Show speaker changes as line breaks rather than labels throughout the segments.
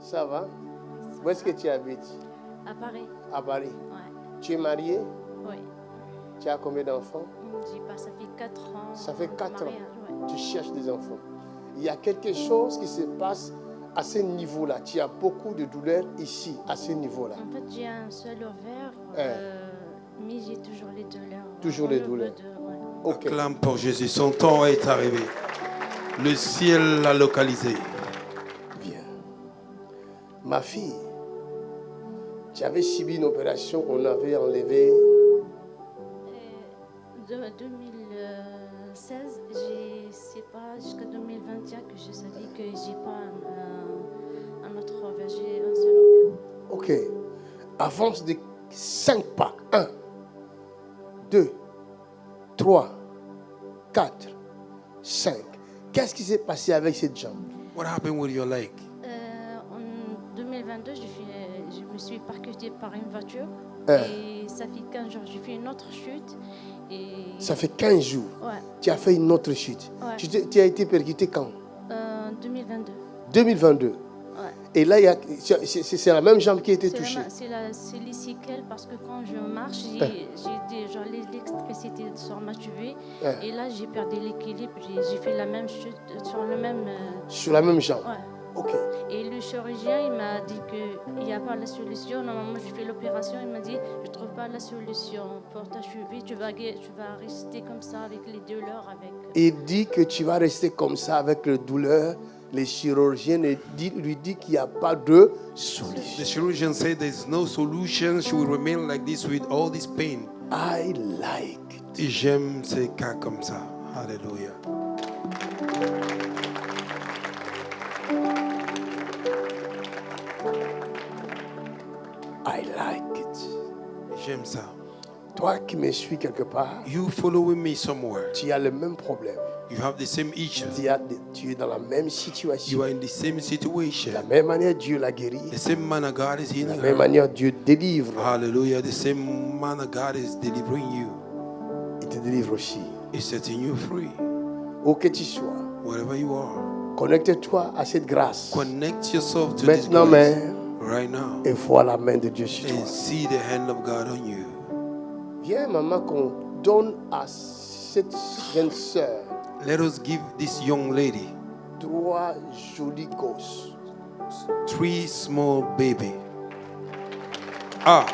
Ça va? Où est-ce que tu habites?
À Paris.
À Paris.
Ouais.
Tu es marié?
Oui.
Tu as combien d'enfants?
Ça fait 4 ans.
Ça fait 4 ans.
mariage, ouais.
Tu cherches des enfants. Il y a quelque chose qui se passe à ce niveau-là. Tu as beaucoup de douleurs ici, à ce niveau-là.
En fait, j'ai un seul ovaire, mais j'ai toujours les douleurs.
Toujours les douleurs.
Okay. Acclame pour Jésus. Son temps est arrivé. Le ciel l'a localisé.
Bien. Ma fille, tu avais subi une opération, on avait enlevé...
De 2016, je ne sais pas, jusqu'à 2021 que je savais que je n'ai pas un autre ovaire, j'ai un seul ovaire.
Ok. Avance de 5 pas. 1, 2, 3, 4, 5. Qu'est-ce qui s'est passé avec cette jambe?
What happened with your leg?
En 2022, je me suis percutée par une voiture. Et ça fait 15 jours, j'ai fait une autre chute. Et...
Ça fait 15 jours.
Ouais.
Tu as fait une autre chute.
Ouais.
Tu as été percuté quand?
2022.
2022.
Ouais.
Et là, c'est la même jambe qui a été touchée.
C'est les séquelles parce que quand je marche, j'ai l'électricité sur ma cheville. Et là, j'ai perdu l'équilibre. J'ai fait la même chute sur le même...
Sur la même jambe.
Ouais.
Ok.
Et le chirurgien, il m'a dit qu'il n'y a pas la solution. Normalement, je fais l'opération. Il m'a dit, je ne trouve pas la solution pour ta cheville. Tu vas rester comme ça avec les douleurs.
Il dit que tu vas rester comme ça avec les douleurs. Les chirurgiens lui disent qu'il n'y a pas de solution.
The chirurgeon said there's no solution. She will remain like this with all this pain.
I like it.
Et j'aime ces cas comme ça. Alléluia.
I like it.
J'aime ça.
Toi qui me suis quelque part,
You following me somewhere.
tu as le même problème.
You have the same issue.
Tu es dans la même situation.
You are in the same situation.
De la même manière, Dieu l'a guéri.
The same man of God is
De la
healing
même
her.
manière, Dieu délivre.
Hallelujah. The same man of God is delivering you.
Il te délivre aussi.
He's setting you free.
Où que tu sois,
Wherever you are.
connecte-toi à cette grâce.
Connect yourself to this
Maintenant
grace
même,
right now.
et vois la main de Dieu sur toi.
And see the hand of God on you.
Viens, maman, qu'on donne à cette jeune sœur
Let us give this young lady
3 jolis gosses.
3 small baby. Ah.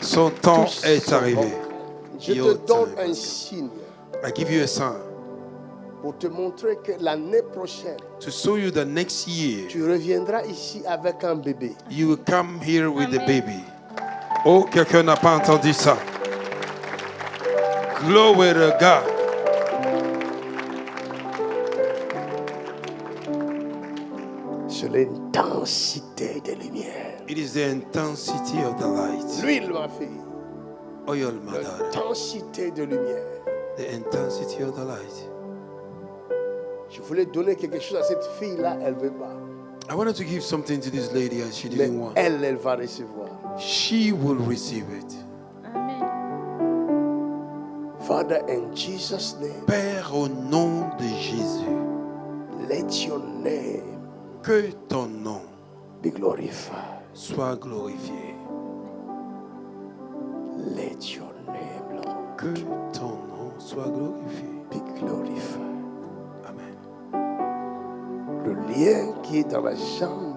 Son temps
Tous
est
sont
arrivé.
bons. Je
Your
te donne
time
un
has
signe
come. I give you a sign
pour te montrer que l'année prochaine,
to show you the next year
tu reviendras ici avec un bébé.
you will come here with the baby. Oh, quelqu'un n'a pas entendu ça. Glory to God.
C'est l'intensité des lumières.
It is the intensity of the light.
L'huile, ma fille.
Oil, my daughter.
L'intensité de lumière.
The intensity of the light.
Je voulais donner quelque chose à cette fille-là, elle ne veut pas.
I wanted to give something to this lady as she
Mais
didn't want.
elle va recevoir.
She will receive it.
Amen.
Father, in Jesus' name,
Père, au nom de Jésus,
let your name
que ton nom
be glorified.
soit glorifié.
Let your name, Lord,
Que ton nom soit glorifié.
be glorified.
Amen.
Le lien qui est dans la jambe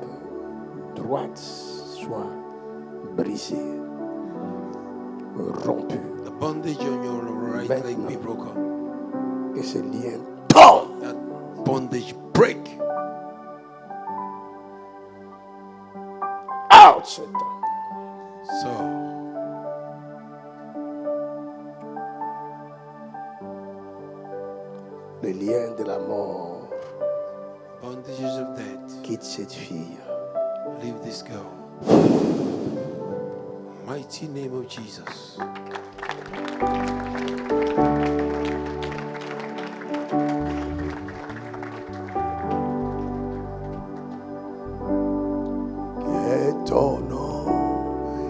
droite soit brisé, rompu.
The bondage on your right leg be broken.
Que ce lien tombe.
That bondage break.
Out, Satan.
So,
Le lien de la mort
bondages of death,
quitte cette fille.
leave this girl. Mighty name of Jesus.
Que ton nom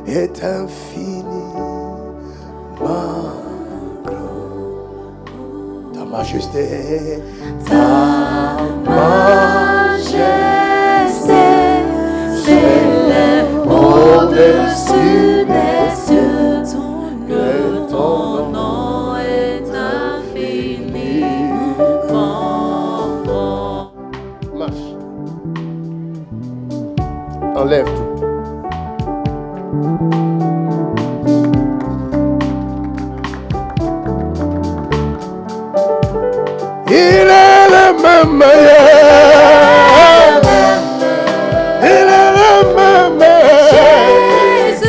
est infiniment grand. Ta majesté, ta majesté. Enlève tout. Il est le même. Il est le même. Jésus-Christ.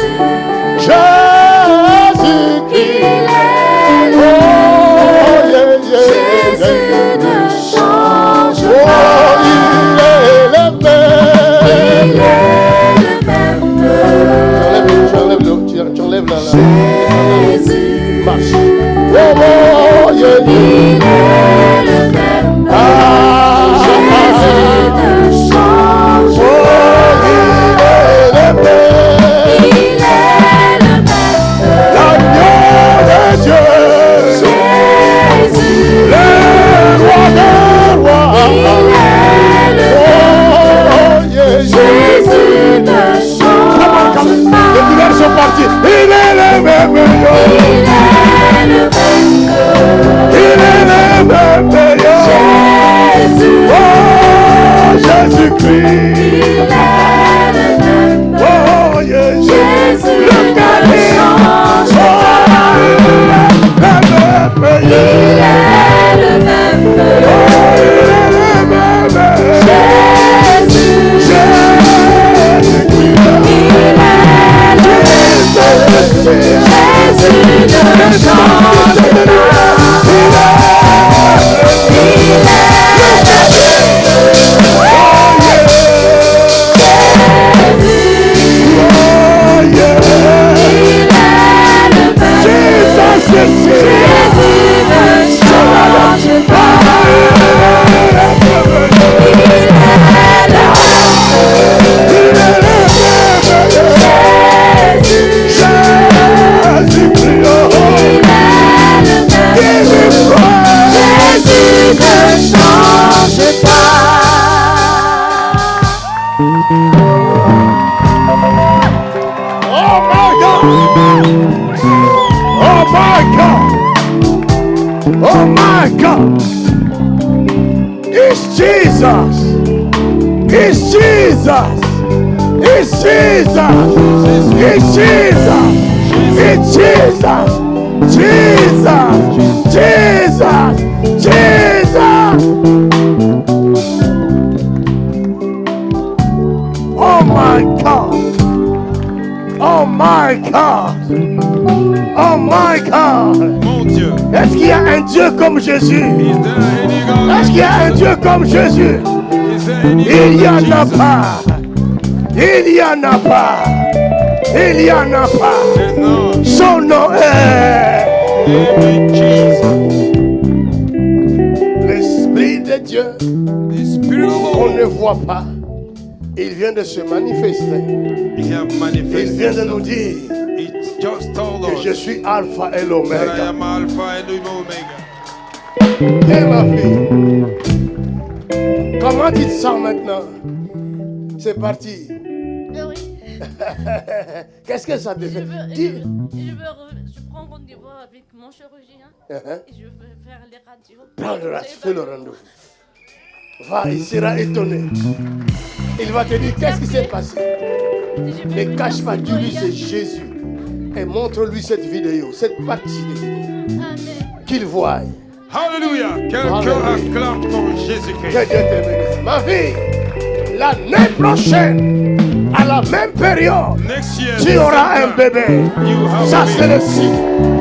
Jésus ne change pas.
Il est le même.
Il est le même.
J'enlève l'eau. Tu enlèves là.
Jésus
Marche.
il est le même. Jésus ne change pas.
Il est le même.
Il est le même.
L'agneau de Dieu.
Jésus,
Le roi des rois.
il est le même. Jésus ne change
Les
pas.
douleurs sont parties. Il est le même.
Il est le même.
Il est le même.
Jésus,
Oh, Jésus-Christ.
il est le même.
Oh, Jésus.
Jésus
Le
ne
gardien.
change
Oh,
pas.
le même.
Il est le même.
Oh, il est le même.
Jésus,
Jésus-Christ.
il est le même. Jésus ne change pas.
Oh my God! It's Jesus! It's Jesus! It's Jesus! It's Jesus! It's Jesus! Jesus! Jesus! Jesus! Oh my God! Oh my God! Oh my God!
Mon Dieu.
Est-ce qu'il y a un Dieu comme Jésus?
Is there any God?
Est-ce qu'il y a un Dieu comme Jésus?
Is there any
Il n'y
God
en
like
a
Jesus?
pas. Il n'y en a pas. Il n'y en a pas.
There's none.
Son nom est
Amen, Jesus.
l'Esprit de Dieu
The Spirit of the
qu'on ne
Lord,
voit pas. Il vient de se manifester.
He have
Il
manifested
vient de nous
himself.
dire
It just told
que je
us
suis Alpha et
that I
l'Oméga.
am Alpha and Omega.
Viens ma fille. Comment tu te sens maintenant? C'est parti.
Oui.
Qu'est-ce que ça te fait?
Je prends rendez-vous avec mon chirurgien
Uh-huh.
et je veux faire les radios.
Prends le reste, fais le rendez-vous. Va, il sera étonné. Il va te dire qu'est-ce qui s'est passé. Ne cache pas, dis-lui c'est Jésus. Et montre-lui cette vidéo, cette partie de vidéo.
Amen.
Qu'il voie.
Hallelujah. Quelqu'un
Hallelujah.
acclame pour
Que
Jésus-Christ.
Dieu te bénisse. Ma fille, l'année prochaine, à la même période,
Next year,
tu auras un
December,
bébé.
you have
Ça,
a
c'est
baby.
le signe.